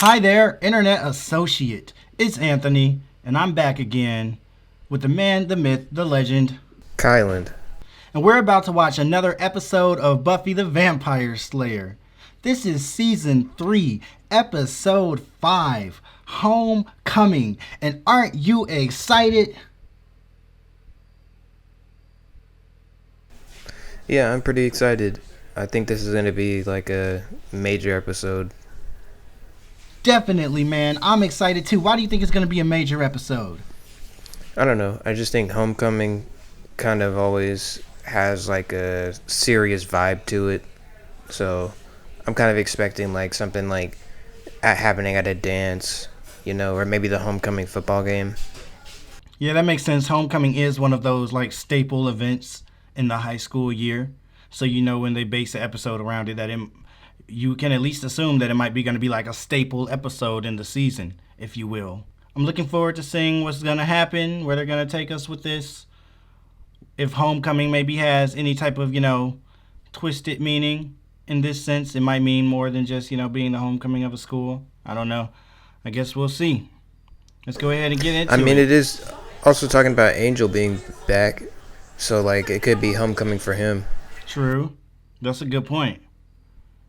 Hi there, Internet Associate. It's Anthony, and I'm back again with the man, the myth, the legend, Kyland. And we're about to watch another episode of Buffy the Vampire Slayer. This is Season 3, Episode 5, Homecoming. And aren't you excited? Yeah, I'm pretty excited. I think this is going to be like a major episode. Definitely, man. I'm excited too. Why do you think it's going to be a major episode? I don't know. I just think Homecoming kind of always has like a serious vibe to it. So I'm kind of expecting like something like happening at a dance, you know, or maybe the homecoming football game. Yeah, that makes sense. Homecoming is one of those like staple events in the high school year. So you know when they base the episode around it, that you can at least assume that it might be going to be like a staple episode in the season, if you will. I'm looking forward to seeing what's going to happen, where they're going to take us with this. If Homecoming maybe has any type of, twisted meaning in this sense, it might mean more than just, being the homecoming of a school. I don't know. I guess we'll see. Let's go ahead and get into it. I mean, it is also talking about Angel being back, so like it could be homecoming for him. True. That's a good point.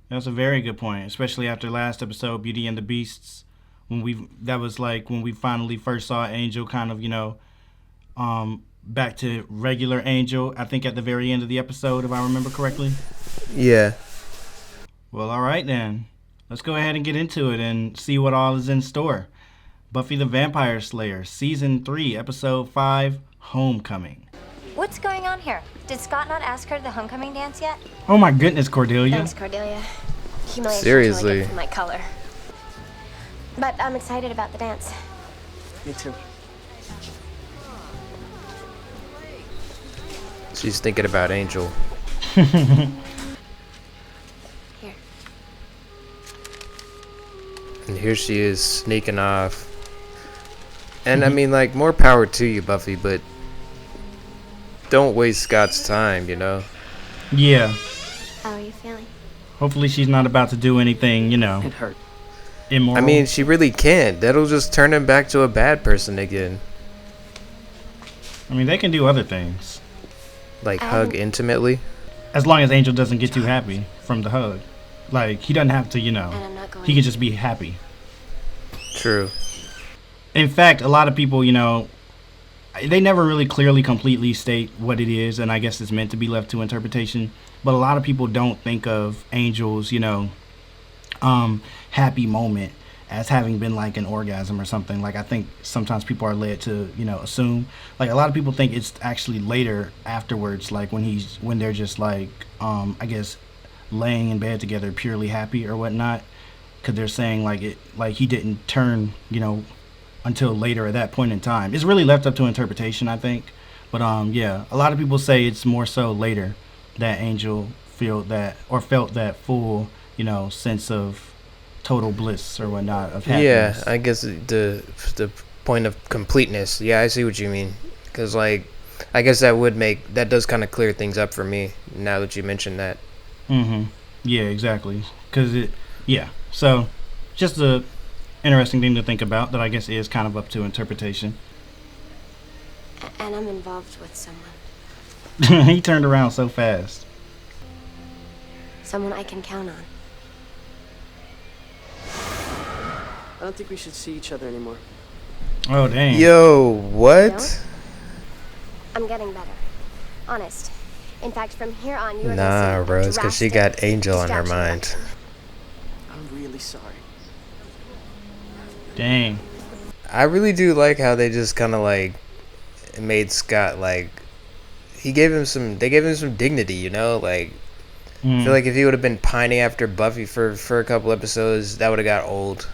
That's a very good point, especially after last episode, Beauty and the Beasts, when we finally first saw Angel kind of, back to regular Angel, I think at the very end of the episode, if I remember correctly. Yeah. Well, all right then. Let's go ahead and get into it and see what all is in store. Buffy the Vampire Slayer, Season 3, Episode 5, Homecoming. What's going on here? Did Scott not ask her to the homecoming dance yet? Oh my goodness, Cordelia. Thanks, Cordelia. Humiliation Seriously. totally gets in my color. But I'm excited about the dance. Me too. She's thinking about Angel. Here. And here she is sneaking off. And I mean, like, more power to you, Buffy, but don't waste Scott's time, you know? Yeah. How are you feeling? Hopefully she's not about to do anything, It hurt. immoral. I mean, she really can't. That'll just turn him back to a bad person again. I mean, they can do other things. Like, hug intimately. As long as Angel doesn't get too happy from the hug. Like, he doesn't have to, And I'm not going he can just be happy. True. In fact, a lot of people, they never really clearly completely state what it is, and I guess it's meant to be left to interpretation. But a lot of people don't think of Angel's, happy moment as having been like an orgasm or something. Like, I think sometimes people are led to, assume. Like, a lot of people think it's actually later afterwards, like when they're just like, I guess, laying in bed together purely happy or whatnot. Because they're saying like he didn't turn, until later at that point in time. It's really left up to interpretation, I think. But yeah, a lot of people say it's more so later that Angel felt that full, sense of total bliss or whatnot of happiness. Yeah, I guess the point of completeness. Yeah, I see what you mean. Because, like, I guess that does kind of clear things up for me now that you mentioned that. Mm-hmm. Yeah, exactly. So, just a interesting thing to think about that I guess is kind of up to interpretation. And I'm involved with someone. He turned around so fast. Someone I can count on. I don't think we should see each other anymore. Oh, dang. Yo, what? Don't? I'm getting better. Honest. In fact, from here on, you're Nah, bro, it's because she got Angel on her mind. I'm really sorry. Dang. I really do like how they just kind of like made Scott like they gave him some dignity, like I feel like if he would have been pining after Buffy for a couple episodes, that would have got old.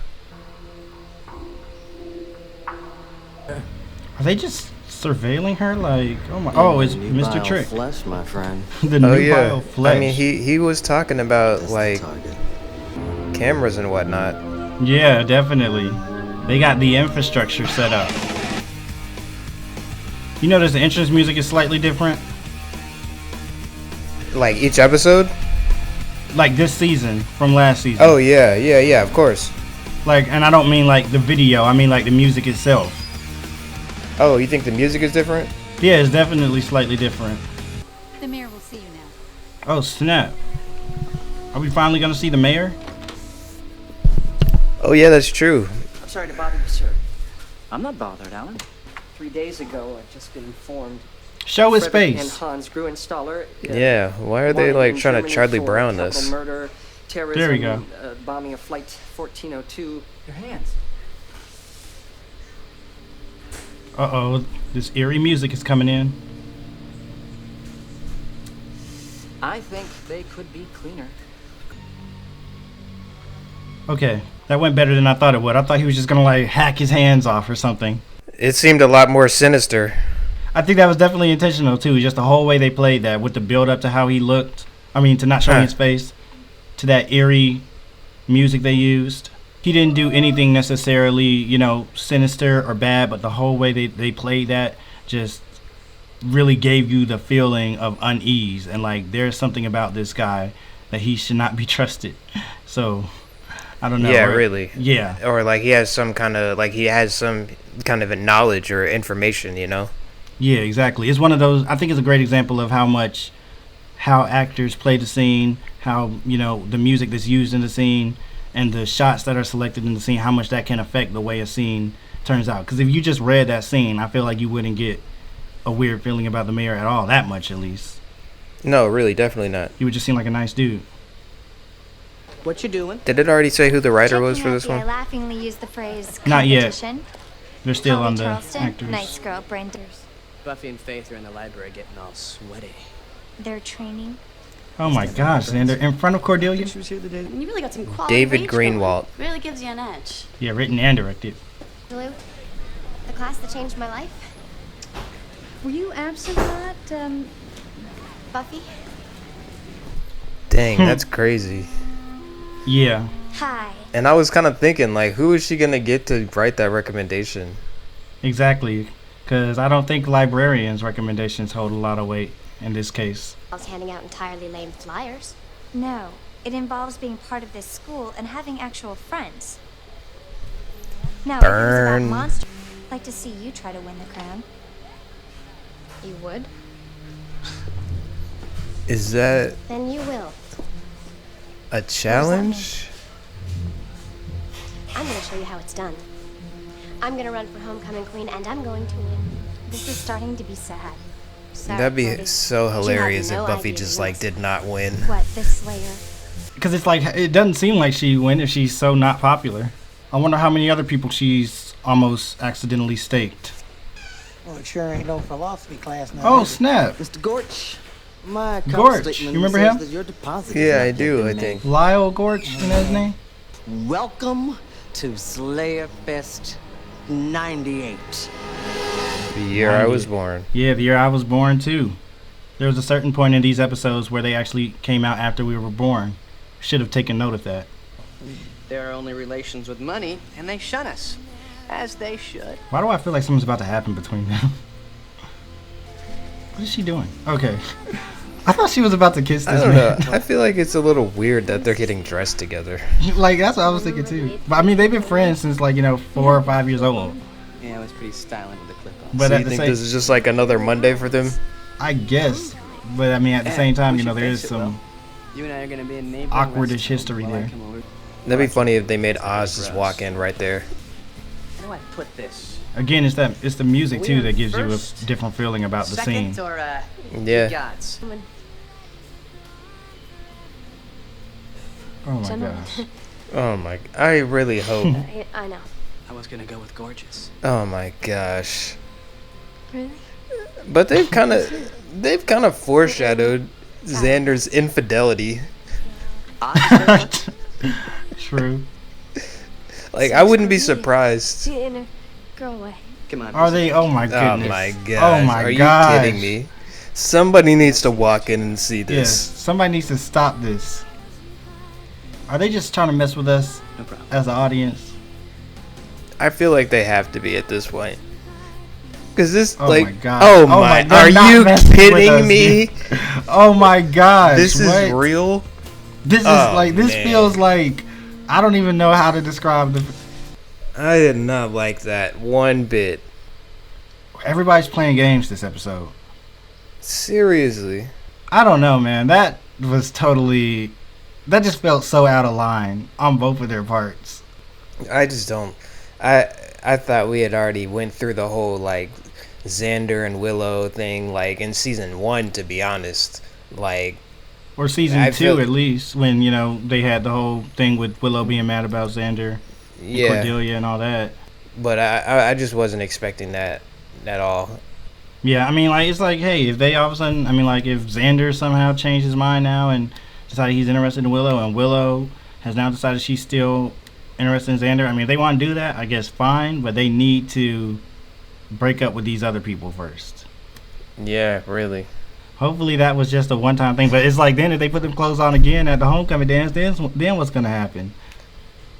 Are they just surveilling her? Like, it's Mr. Trick. Flesh, my friend. The new bio flesh. I mean, he was talking about like cameras and whatnot. Yeah, definitely. They got the infrastructure set up. You notice the entrance music is slightly different? Like each episode? Like this season from last season. Oh, yeah, of course. Like, and I don't mean like the video. I mean like the music itself. Oh, you think the music is different? Yeah, it's definitely slightly different. The mayor will see you now. Oh snap! Are we finally gonna see the mayor? Oh yeah, that's true. I'm sorry to bother you, sir. I'm not bothered, Alan. 3 days ago, I've just been informed. Show his Frederick face. and Hans Gruenstaller. Yeah, why are they wanted like in trying to Germany Charlie for Brown capital this? Murder, terrorism, There we go. Bombing of Flight 1402. Your hands. Uh-oh, this eerie music is coming in. I think they could be cleaner. Okay, that went better than I thought it would. I thought he was just gonna like hack his hands off or something. It seemed a lot more sinister. I think that was definitely intentional too. Just the whole way they played that with the build up to how he looked. I mean, to not showing his face, to that eerie music they used. He didn't do anything necessarily, you know, sinister or bad, but the whole way they played that just really gave you the feeling of unease and like there's something about this guy that he should not be trusted. So I don't know. Yeah, really. Yeah. Or like he has some kind of a knowledge or information, you know? Yeah, exactly. It's one of those. I think it's a great example of how actors play the scene, how, you know, the music that's used in the scene, and the shots that are selected in the scene, how much that can affect the way a scene turns out. Because if you just read that scene, I feel like you wouldn't get a weird feeling about the mayor at all, that much at least. No, really, definitely not. He would just seem like a nice dude. What you doing? Did it already say who the writer was for this I one? laughingly used the phrase Not yet. competition. They're still Holly on the Charleston, actors. nice girl, Brenda. Buffy and Faith are in the library getting all sweaty. They're training. Oh my gosh, Xander, in front of Cordelia? She was here the day. I mean, you really got some quality David range going. Greenwald. Really gives you an edge. Yeah, written and directed. Blue, the class that changed my life. Were you absent that? Buffy. Dang, that's crazy. Yeah. Hi. And I was kind of thinking, like, who is she going to get to write that recommendation? Exactly. Because I don't think librarians' recommendations hold a lot of weight in this case. I was handing out entirely lame flyers. No, it involves being part of this school and having actual friends. Now, if it was Burn. about monsters, I'd like to see you try to win the crown. You would? Is that Then you will. a challenge? I'm going to show you how it's done. I'm going to run for homecoming queen, and I'm going to win. This is starting to be sad. Sorry, That'd be Cody. so hilarious no if Buffy idea just, who like, else. did not win. What, the Slayer? Because it's like, it doesn't seem like she win if she's so not popular. I wonder how many other people she's almost accidentally staked. Well, it sure ain't no philosophy class now. Oh, is it? snap. Mr. Gorch, my Gorch, account statement you remember says him? that your deposit is Yeah, not I yet do, been I made. think. Lyle Gorch, you know his name? Welcome to Slayerfest 98. The year I was born. Yeah, the year I was born, too. There was a certain point in these episodes where they actually came out after we were born. Should have taken note of that. They're only relations with money, and they shun us. As they should. Why do I feel like something's about to happen between them? What is she doing? Okay. I thought she was about to kiss I this don't know. man. I feel like it's a little weird that they're getting dressed together. Like, that's what I was thinking, too. But, I mean, they've been friends since, like, 4 or 5 years old. Yeah, it was pretty styling with the clip on. But So at you the think same, this is just like another Monday for them? I guess. But, I mean, at the same time, there is some You and I are gonna be in neighboring awkwardish restaurants history while I there. come over. That'd be funny if they made Oz just walk in right there. How do I put this? Again, it's the music, too, that gives you a First, different feeling about the scene. Second, or Yeah. gods? Oh, my Gentlemen. gosh. Oh my! I really hope. I know. I was gonna go with gorgeous. Oh my gosh! Really? But they've kind of foreshadowed Xander's infidelity. True. Like I wouldn't be surprised. Inner girl away. Come on. Are they? Oh, my goodness. Oh my gosh! Oh, my Are gosh. you kidding me? Somebody needs to walk in and see Yes. this. Somebody needs to stop this. Are they just trying to mess with us No problem. as an audience? I feel like they have to be at this point. Cause this, Oh like, my god. oh my, they're are not you messing with kidding us, me? dude. Oh my gosh. This is what? real. This is Oh, like, this man. feels like I don't even know how to describe the. I did not like that one bit. Everybody's playing games this episode. Seriously. I don't know, man. That was totally. That just felt so out of line on both of their parts. I just don't. I thought we had already went through the whole like Xander and Willow thing like in season 1, to be honest. Like, or season I 2 feel- at least, when they had the whole thing with Willow being mad about Xander, and yeah. Cordelia, and all that. But I just wasn't expecting that at all. Yeah, I mean, like, it's like, hey, if they all of a sudden, I mean, like, if Xander somehow changed his mind now and decided he's interested in Willow, and Willow has now decided she's still interested in Xander, I mean, if they want to do that, I guess fine, but they need to break up with these other people first. Yeah, really. Hopefully that was just a one-time thing, but it's like then if they put them clothes on again at the homecoming dance, then what's going to happen?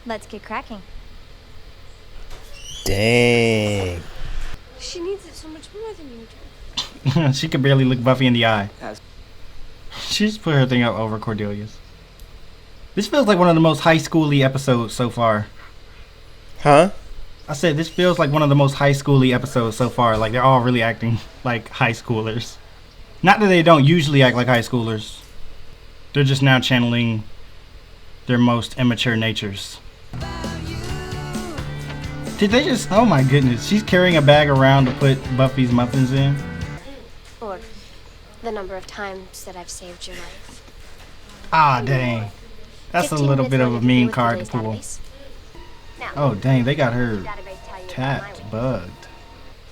Let's get cracking. Dang. She needs it so much more than you do. She could barely look Buffy in the eye. She just put her thing up over Cordelia's. This feels like one of the most high school-y episodes so far. Huh? I said this feels like one of the most high school-y episodes so far. Like they're all really acting like high schoolers. Not that they don't usually act like high schoolers. They're just now channeling their most immature natures. Did they just... Oh my goodness. She's carrying a bag around to put Buffy's muffins in. Or the number of times that I've saved your life. Ah, dang. That's a 15 little minutes bit of later a to mean deal with card to today's pull. database. Now, Oh, dang. They got her the database tell you about my tapped, week. bugged.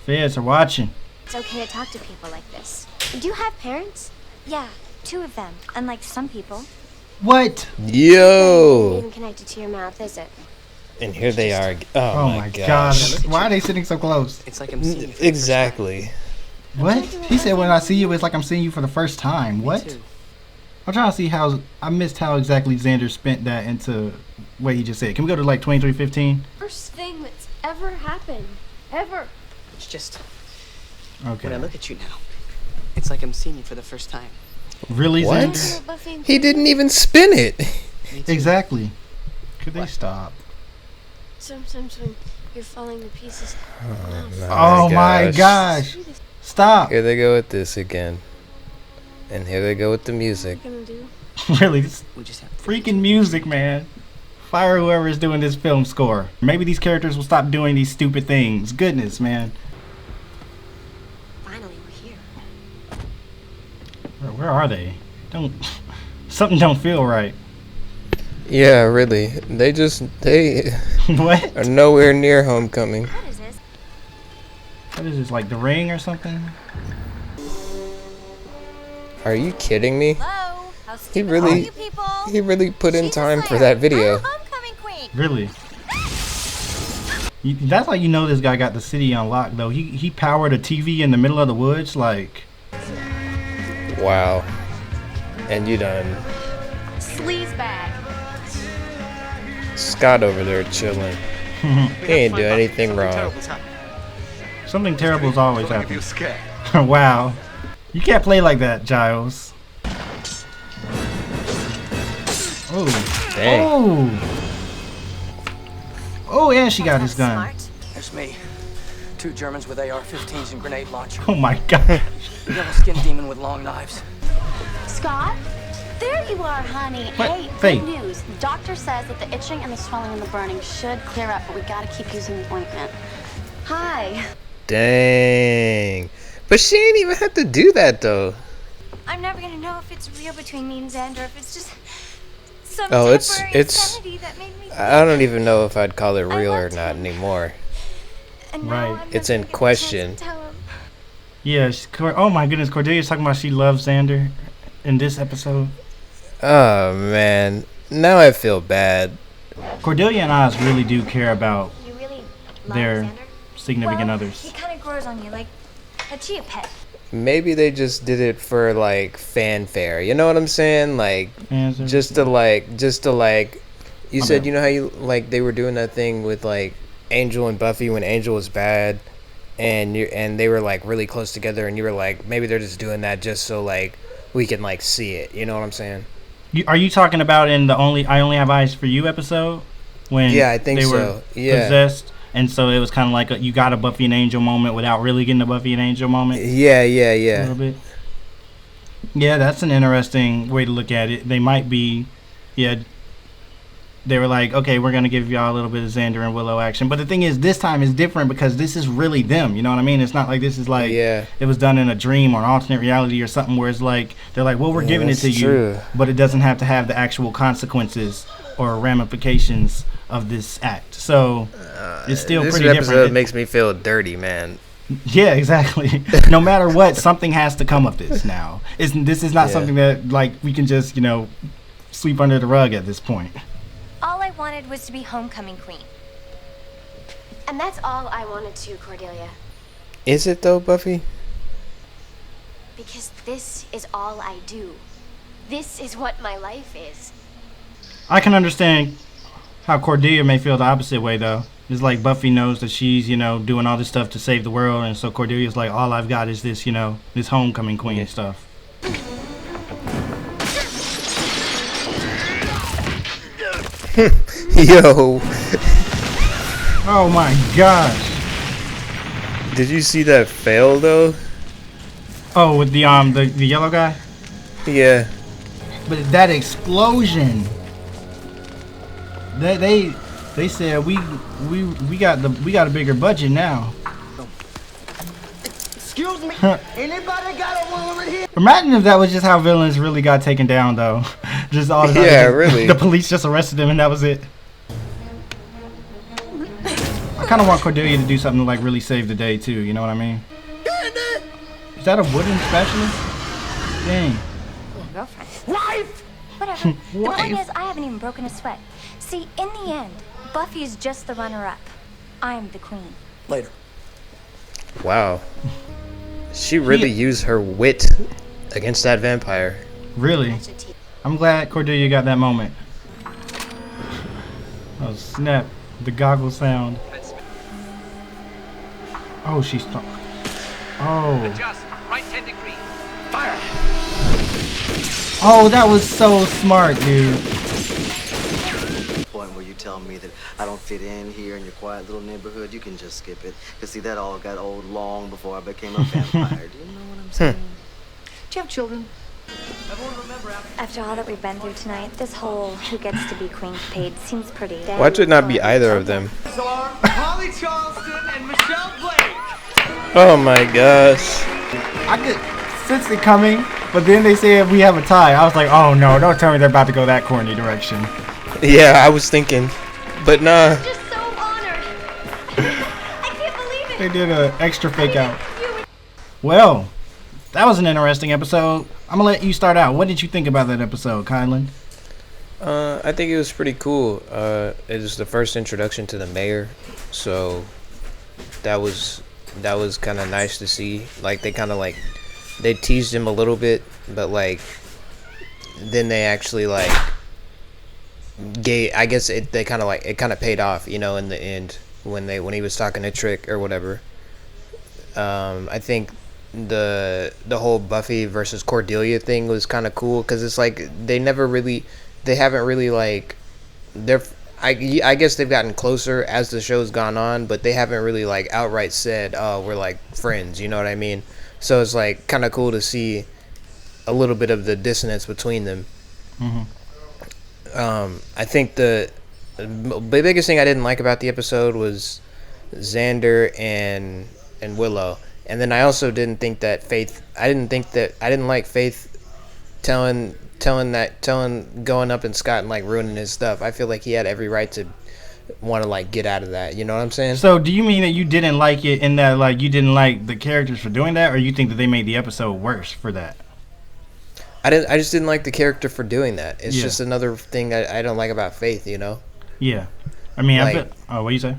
Feds are watching. It's okay to talk to people like this. Do you have parents? Yeah, 2 of them, unlike some people. What? Yo. Even connected to your mouth, is it? And here they are. Oh, Oh my my gosh. gosh. Why are they sitting so close? It's like I'm seeing you for the first Exactly. What? He said when I see you, it's like I'm seeing you for the first time. time. Me What? too. I'm trying to see how... I missed how exactly Xander spent that into what he just said. Can we go to like 2315? First thing that's ever happened. Ever. It's just Okay. when I look at you now, it's like I'm seeing you for the first time. Really, What? Xander? Buffy. He didn't even spin it. Me too. Exactly. Could they What? stop? Sometimes when you're falling to pieces. Oh my gosh. Stop. Here they go with this again. And here they go with the music. What are you gonna do? Really, this We just have to freaking music, man. Fire whoever is doing this film score. Maybe these characters will stop doing these stupid things. Goodness, man. Finally, we're here. Where are they? Don't... Something don't feel right. Yeah, really. They What? are nowhere near homecoming. What is this? What is this, like The Ring or something? Are you kidding me? Hello? How He stupid really- are you people? He really put in She's a time for Slayer. that video. I'm a homecoming queen. Really? That's how you know this guy got the city on lock, though. He powered a TV in the middle of the woods, like... Wow. And you done. Sleaze bag. Scott over there chilling. He ain't do anything wrong. Something terrible's always happening. Wow. You can't play like that, Giles. Oh. Dang. Oh. Oh, and she got his gun. Smart. There's me. 2 Germans with AR-15s and grenade launcher. Oh my god. Yellow-skinned demon with long knives. Scott? There you are, honey. What? Hey, Faith. good news. The doctor says that the itching and the swelling and the burning should clear up, but we gotta keep using the ointment. Hi. Dang. But she ain't even have to do that though. I'm never gonna know if it's real between me and Xander, if it's just some Oh, it's- temporary it's- insanity that made me I don't even know if I'd call it I real or loved not him. anymore. And now Right. I'm never It's in gonna get the question. chance to tell him. Yeah, oh my goodness, Cordelia's talking about she loves Xander in this episode. Oh man. Now I feel bad. Cordelia and Oz really do care about You really love their Xander? significant Well, others. he kind of grows on you like a chia pet. Maybe they just did it for like fanfare. You know what I'm saying? Like Answer. just to like you My said bad. you know how you like they were doing that thing with like Angel and Buffy when Angel was bad and they were like really close together and you were like maybe they're just doing that just so like we can like see it. You know what I'm saying? Are you talking about in the I Only Have Eyes for You episode when Yeah, I think they were so. Yeah. possessed, and so it was kind of like you got a Buffy and Angel moment without really getting a Buffy and Angel moment. Yeah, A yeah. little bit. Yeah, that's an interesting way to look at it. They might be, yeah. They were like, okay, we're gonna give y'all a little bit of Xander and Willow action, but the thing is, this time is different because this is really them. You know what I mean? It's not like this is like Yeah. it was done in a dream or an alternate reality or something where it's like they're like, well, we're Yeah, giving it that's to you, true. but it doesn't have to have the actual consequences or ramifications of this act. So it's still This pretty episode different. makes me feel dirty, man. Yeah, exactly. No matter what, something has to come of this now. This is not Yeah. something that like we can just sweep under the rug at this point. All I wanted was to be homecoming queen. And that's all I wanted to, Cordelia. Is it though, Buffy? Because this is all I do. This is what my life is. I can understand how Cordelia may feel the opposite way, though. It's like Buffy knows that she's, doing all this stuff to save the world, and so Cordelia's like, all I've got is this, this homecoming queen stuff. Yo, Oh my gosh. did you see that fail though? Oh, with the yellow guy? Yeah. But that explosion. They said we got a bigger budget now. Excuse me. Anybody got a woman here? Imagine if that was just how villains really got taken down, though. Just all the time. Yeah, really. The police just arrested them, and that was it. I kind of want Cordelia to do something to like really save the day too. You know what I mean? Is that a wooden spatula? Dang. Girlfriend. Wife! Whatever. The Wife. point is, I haven't even broken a sweat. See, in the end, Buffy is just the runner-up. I'm the queen. Later. Wow. She really used her wit against that vampire. Really? I'm glad Cordelia got that moment. Oh snap! The goggle sound. Oh, she's. Oh. Just right 10 degrees. Oh, that was so smart, dude. Point where you tell me that I don't fit in here in your quiet little neighborhood, you can just skip it. Cause see, that all got old long before I became a vampire. Do you know what I'm saying? Do you have children? After all that we've been through tonight, this whole who gets to be queen paid seems pretty. Why should it not be either of them? Holly Charleston and Michelle Blake. Oh my gosh. I could sense it coming, but then they said we have a tie. I was like, oh no, don't tell me they're about to go that corny direction. Yeah, I was thinking. But nah. Just so honored. I can't believe it. They did an extra fake out. Well, that was an interesting episode. I'm gonna let you start out. What did you think about that episode, Kylan? I think it was pretty cool. It was the first introduction to the mayor, so that was kind of nice to see. Like they teased him a little bit, but like then they actually like gave. I guess it kind of paid off, in the end when he was talking to Trick or whatever. I think the whole Buffy versus Cordelia thing was kind of cool because it's like they haven't really like I guess they've gotten closer as the show's gone on, but they haven't really like outright said, oh, we're like friends, you know what I mean? So it's like kind of cool to see a little bit of the dissonance between them. I think the biggest thing I didn't like about the episode was Xander and Willow. And then I also didn't think that Faith. I didn't like Faith going up in Scott and like ruining his stuff. I feel like he had every right to want to like get out of that. You know what I'm saying? So, do you mean that you didn't like it in that like you didn't like the characters for doing that, or you think that they made the episode worse for that? I just didn't like the character for doing that. It's just another thing I don't like about Faith. Yeah, I mean, Like- what you say?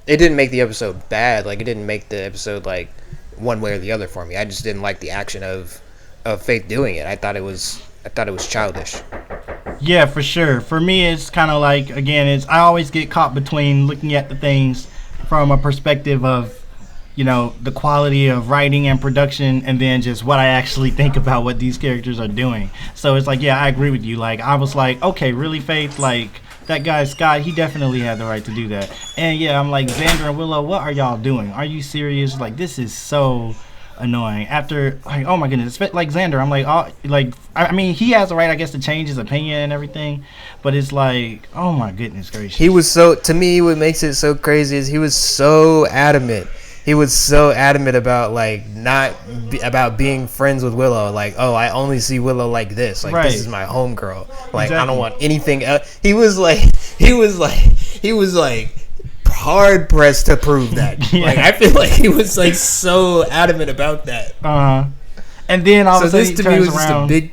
It didn't make the episode bad. Like it didn't make the episode like one way or the other for me. I just didn't like the action of Faith doing it. I thought it was childish. Yeah, for sure. For me, it's kind of like, again, I always get caught between looking at the things from a perspective of the quality of writing and production, and then just what I actually think about what these characters are doing. So it's like, yeah, I agree with you. Like, I was like, okay, really, Faith? Like, that guy Scott, he definitely had the right to do that. And yeah, I'm like, Xander and Willow, what are y'all doing? Are you serious? Like, this is so annoying. After, like, oh my goodness, like Xander, I'm like, oh, like, I mean, he has the right, I guess, to change his opinion and everything, but it's like, oh my goodness gracious. He was so, to me, what makes it so crazy is he was so adamant. He was so adamant about, like, about being friends with Willow. Like, oh, I only see Willow like this. Like, This is my homegirl. Like, exactly. I don't want anything else. He was hard pressed to prove that. Yeah. Like, I feel like he was, like, so adamant about that. And then all of a sudden he turns just around. A big.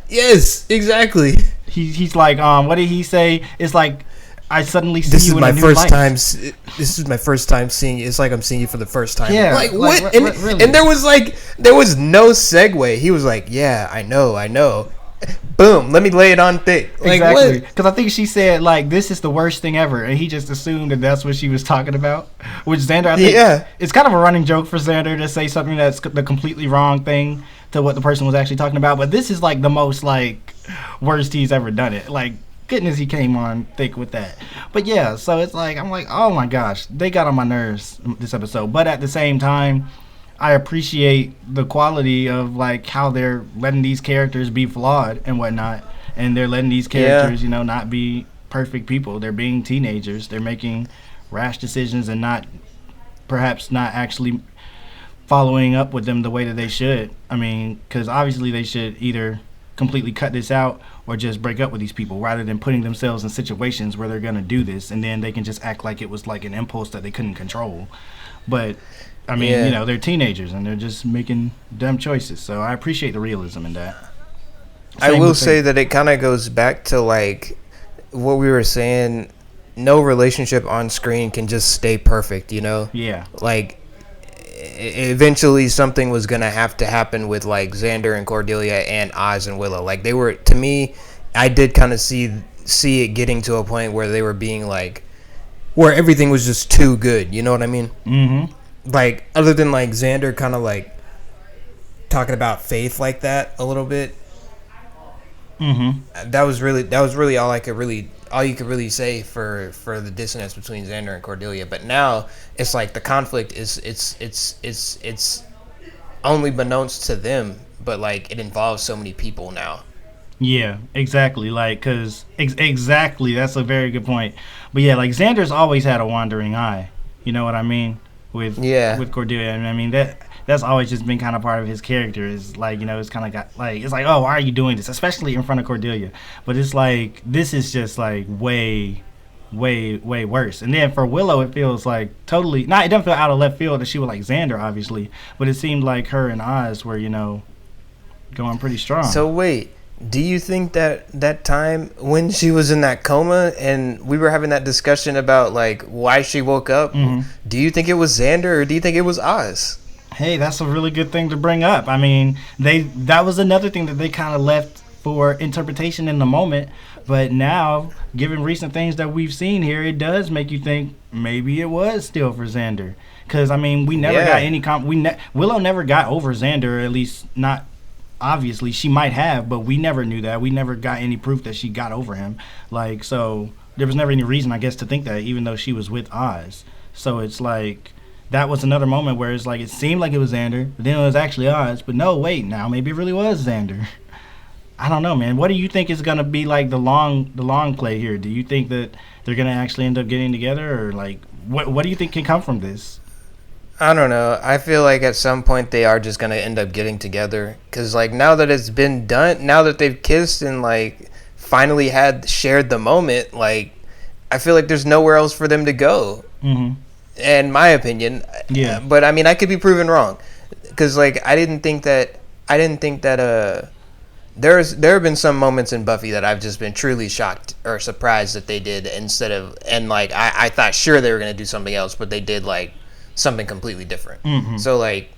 Yes, exactly. He's like, what did he say? It's like, I suddenly see this you is in my a new first light. time. This is my first time seeing you. It's like I'm seeing you for the first time. Yeah, like what? Really? And there was no segue. He was like, yeah, I know. Boom, let me lay it on thick. Like, exactly. Because I think she said, like, this is the worst thing ever, and he just assumed that that's what she was talking about. Which Xander, I think, it's kind of a running joke for Xander to say something that's the completely wrong thing to what the person was actually talking about. But this is like the most like worst he's ever done it. Like, goodness, he came on thick with that. But yeah, so it's like, I'm like, oh my gosh, they got on my nerves this episode. But at the same time, I appreciate the quality of like how they're letting these characters be flawed and whatnot, and they're letting these characters, not be perfect people. They're being teenagers. They're making rash decisions and perhaps not actually following up with them the way that they should. I mean, because obviously they should either completely cut this out or just break up with these people, rather than putting themselves in situations where they're going to do this and then they can just act like it was like an impulse that they couldn't control. But I mean, they're teenagers and they're just making dumb choices. So I appreciate the realism in that. I will say that it kind of goes back to like what we were saying. No relationship on screen can just stay perfect, Yeah. Like, eventually something was going to have to happen with like Xander and Cordelia and Oz and Willow. Like, they were, to me, I did kind of see it getting to a point where they were being like, where everything was just too good. You know what I mean? Mm-hmm. Like, other than like Xander kind of like talking about Faith like that a little bit. Mm-hmm. That was really all you could really say for the dissonance between Xander and Cordelia. But now it's like the conflict is it's only beknownst to them, but like it involves so many people now. Yeah, exactly. Like, cause exactly, that's a very good point. But yeah, like Xander's always had a wandering eye. You know what I mean? With Cordelia, and I mean that's always just been kind of part of his character. Is like, it's kind of got like, it's like, oh, why are you doing this, especially in front of Cordelia? But it's like, this is just like way worse. And then for Willow, it feels like totally not. It doesn't feel out of left field that she would like Xander, obviously, but it seemed like her and Oz were going pretty strong. So wait, do you think that time when she was in that coma and we were having that discussion about like why she woke up, do you think it was Xander or do you think it was Oz? Hey, that's a really good thing to bring up. I mean, that was another thing that they kind of left for interpretation in the moment. But now, given recent things that we've seen here, it does make you think maybe it was still for Xander. Because, I mean, we never got any... Willow never got over Xander, or at least not... Obviously, she might have, but we never knew that. We never got any proof that she got over him. Like, so there was never any reason, I guess, to think that, even though she was with Oz. So it's like... That was another moment where it's like it seemed like it was Xander, but then it was actually Oz. But no, wait, now maybe it really was Xander. I don't know, man. What do you think is gonna be like the long play here? Do you think that they're gonna actually end up getting together, or like what do you think can come from this? I don't know. I feel like at some point they are just gonna end up getting together, because like now that it's been done, now that they've kissed and like finally had shared the moment, like I feel like there's nowhere else for them to go. Mm-hmm. In my opinion, but I mean, I could be proven wrong, because like I didn't think that there have been some moments in Buffy that I've just been truly shocked or surprised that they did like I thought sure they were gonna do something else, but they did like something completely different. Mm-hmm. So like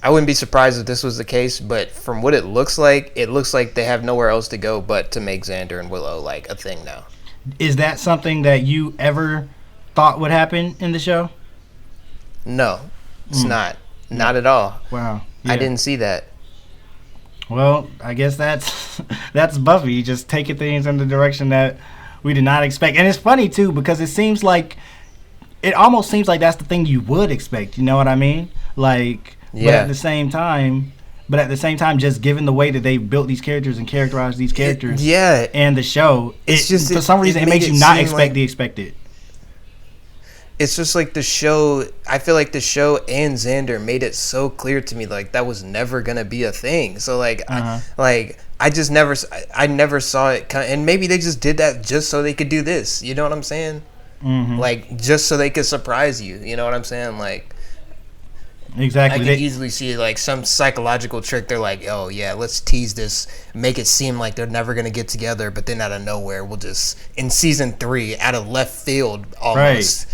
I wouldn't be surprised if this was the case, but from what it looks like they have nowhere else to go but to make Xander and Willow like a thing now. Is that something that you ever thought would happen in the show? No, it's not at all. Wow. I Yeah. didn't see that. Well, I guess that's that's Buffy just taking things in the direction that we did not expect. And it's funny too because it almost seems like that's the thing you would expect. You know what I mean? Like, but Yeah. at the same time, just given the way that they built these characters and characterized these characters, Yeah. and the show, It's just- for some reason it made makes it you not seem expect like- the expected. It's just like the show. I feel like the show and Xander made it so clear to me like that was never gonna be a thing. So like, I just never, I never saw it. And maybe they just did that just so they could do this. You know what I'm saying? Like just so they could surprise you. You know what I'm saying? Like, Exactly. I could easily see like some psychological trick. They're like, oh yeah, let's tease this, make it seem like they're never gonna get together, but then out of nowhere, we'll just in season 3, out of left field, almost.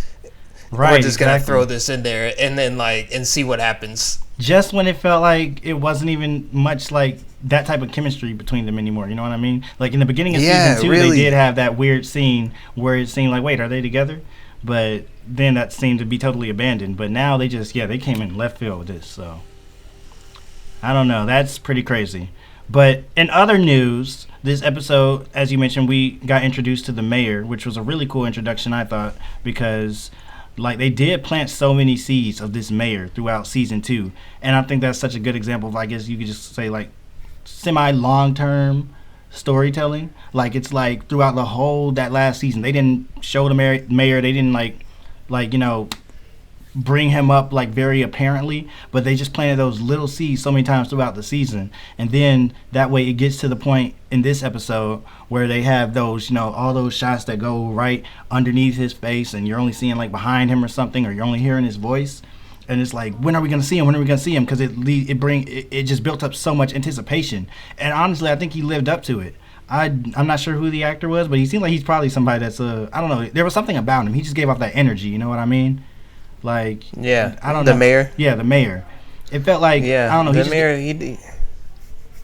Right, We're just gonna exactly. throw this in there and then and see what happens. Just when it felt like it wasn't even much like that type of chemistry between them anymore. You know what I mean? Like in the beginning of season 2, really. they did have that weird scene where it seemed like, wait, are they together? But then that seemed to be totally abandoned. But now they they came in left field with this. So I don't know. That's pretty crazy. But in other news, this episode, as you mentioned, we got introduced to the mayor, which was a really cool introduction, I thought, because like they did plant so many seeds of this mayor throughout season 2, and I think that's such a good example of, I guess you could just say, like semi long-term storytelling. Like it's like throughout the whole that last season they didn't show the mayor, they didn't like you know, bring him up like very apparently, but they just planted those little seeds so many times throughout the season, and then that way it gets to the point in this episode where they have those, you know, all those shots that go right underneath his face and you're only seeing like behind him or something, or you're only hearing his voice, and it's like, when are we gonna see him, because it just built up so much anticipation. And honestly, I think he lived up to it. I'm not sure who the actor was, but he seemed like he's probably somebody that's I don't know, there was something about him, he just gave off that energy, you know what I mean? Like, Yeah, I don't know. the mayor. Yeah, the mayor. It felt like, Yeah, I don't know. the mayor.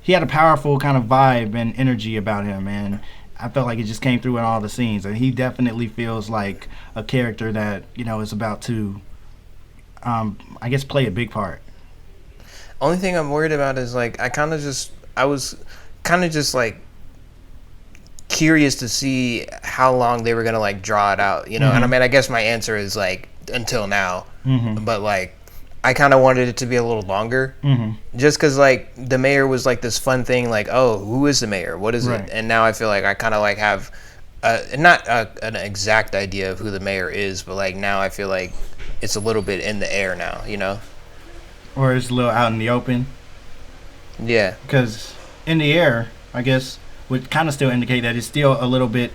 He had a powerful kind of vibe and energy about him, and I felt like it just came through in all the scenes. And he definitely feels like a character that, you know, is about to, I guess, play a big part. Only thing I'm worried about is like I was kind of just like curious to see how long they were gonna like draw it out, you know. And I mean, I guess my answer is like until now, but like I kind of wanted it to be a little longer, just because like the mayor was like this fun thing, like, oh, who is the mayor, what is it? And now I feel like I kind of like have not an exact idea of who the mayor is, but like now I feel like it's a little bit in the air now, you know, Or it's a little out in the open. yeah, Because in the air, I guess, would kind of still indicate that it's still a little bit,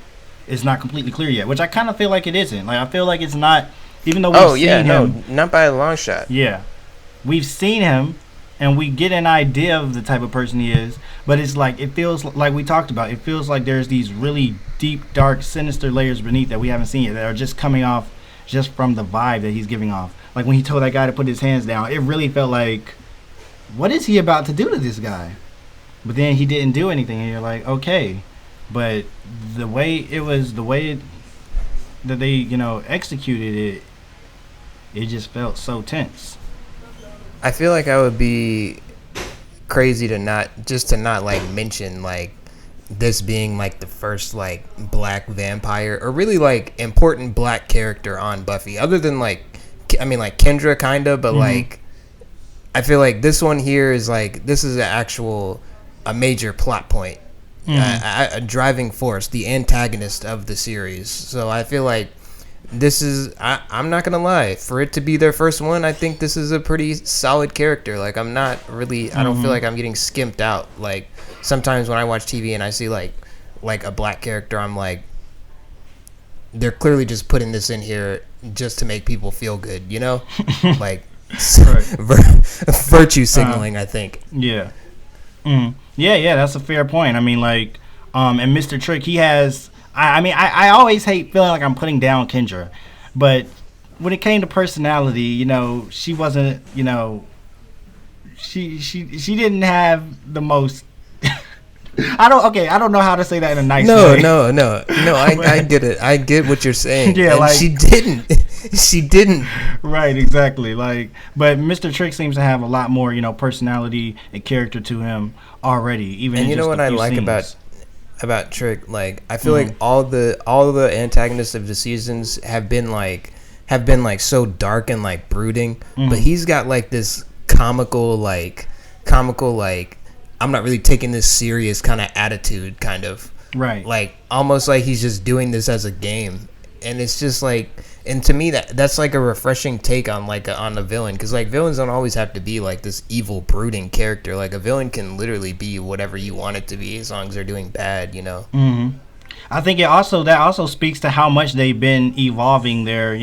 it's not completely clear yet, which I kind of feel like it isn't. Like, I feel like it's not, even though we've seen him. not by a long shot. Yeah. We've seen him, and we get an idea of the type of person he is, but it's like, it feels like we talked about, it feels like there's these really deep, dark, sinister layers beneath that we haven't seen yet that are just coming off just from the vibe that he's giving off. Like, when he told that guy to put his hands down, it really felt like, what is he about to do to this guy? But then he didn't do anything, and you're like, okay. But the way that they, you know, executed it, it just felt so tense. I feel like I would be crazy to not like mention like this being like the first like black vampire or really like important black character on Buffy, other than like, I mean, like Kendra kinda, but like I feel like this one here is like, this is a major plot point, a driving force, the antagonist of the series. So I feel like this is, I'm not gonna lie, for it to be their first one, I think this is a pretty solid character. Like, I'm not really, I don't feel like I'm getting skimped out. Like, sometimes when I watch TV and I see like a black character, I'm like, they're clearly just putting this in here just to make people feel good, you know? Like, virtue signaling, I think. Yeah. Yeah, that's a fair point. I mean, like, and Mr. Trick, he has, I always hate feeling like I'm putting down Kendra, but when it came to personality, you know, she wasn't, you know, she didn't have the most I don't know how to say that in a nice No, way. no. I get it. I get what you're saying. Yeah, and like she didn't. She didn't. Right, exactly. Like, but Mr. Trick seems to have a lot more, personality and character to him already. Even And in you know just what a I few like scenes. about Trick? Like, I feel like all the antagonists of the seasons have been like so dark and like brooding, but he's got like this comical like I'm not really taking this serious kind of attitude, kind of Right. like almost like he's just doing this as a game. And it's just like, and to me that's like a refreshing take on on a villain, because like villains don't always have to be like this evil brooding character. Like a villain can literally be whatever you want it to be as long as they're doing bad, I think that also speaks to how much they've been evolving their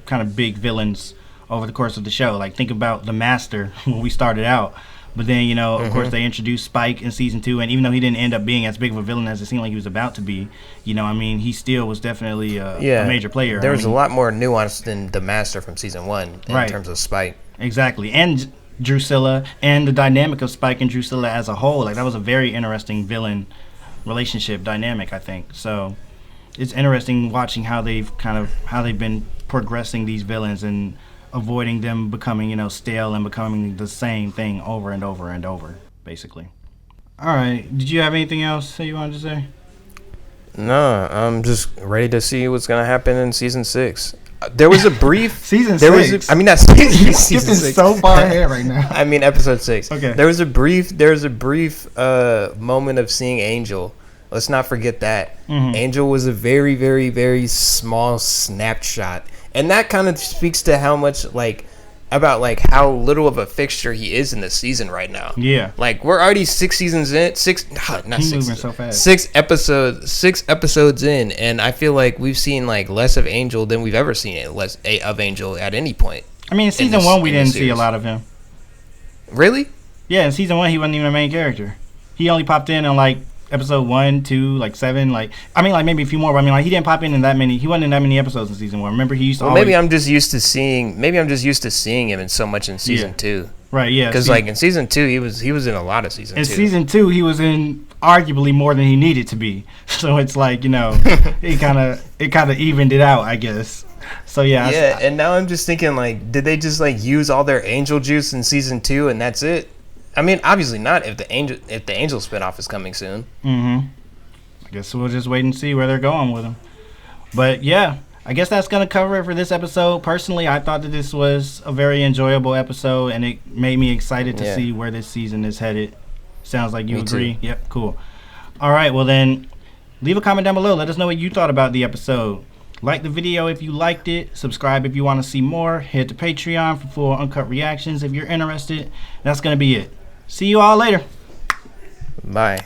kind of big villains over the course of the show. Like, think about the Master when we started out. But then, of course, they introduced Spike in season 2, and even though he didn't end up being as big of a villain as it seemed like he was about to be, he still was definitely a major player. There was a lot more nuance than the Master from season 1 in terms of Spike. Exactly. And Drusilla, and the dynamic of Spike and Drusilla as a whole. Like, that was a very interesting villain relationship dynamic, I think. So it's interesting watching how they've been progressing these villains and avoiding them becoming stale and becoming the same thing over and over and over, basically. All right, did you have anything else that you wanted to say? No, I'm just ready to see what's gonna happen in season 6. There was a brief season there 6. Not season Skipping 6. so far ahead right now. I mean episode 6. Okay. There was a brief moment of seeing Angel. Let's not forget that. Angel was a very, very, very small snapshot. And that kind of speaks to how much, about how little of a fixture he is in the season right now. Yeah. Like, we're already 6 seasons in. Moving so fast. 6 episodes in, and I feel like we've seen, less of Angel than we've ever seen of Angel at any point. I mean, in season 1, we didn't see a lot of him. Really? Yeah, in season 1, he wasn't even a main character. He only popped in episode 1, 2, 7, maybe a few more, but he didn't pop in that many. He wasn't in that many episodes in season 1. Remember, he used to always... maybe I'm just used to seeing him in so much in season 2. Right, yeah. Because in season 2, he was in a lot of season 2. In season 2, he was in arguably more than he needed to be. So it's it kind of evened it out, I guess. So yeah. Yeah, and now I'm just thinking, did they just use all their angel juice in season 2 and that's it? I mean, obviously not if the angel spinoff is coming soon. I guess we'll just wait and see where they're going with him. But yeah, I guess that's gonna cover it for this episode. Personally, I thought that this was a very enjoyable episode, and it made me excited to see where this season is headed. Sounds like you agree. Too. Yep, cool. All right, well then, leave a comment down below. Let us know what you thought about the episode. Like the video if you liked it. Subscribe if you want to see more. Head to Patreon for full uncut reactions if you're interested. That's gonna be it. See you all later. Bye.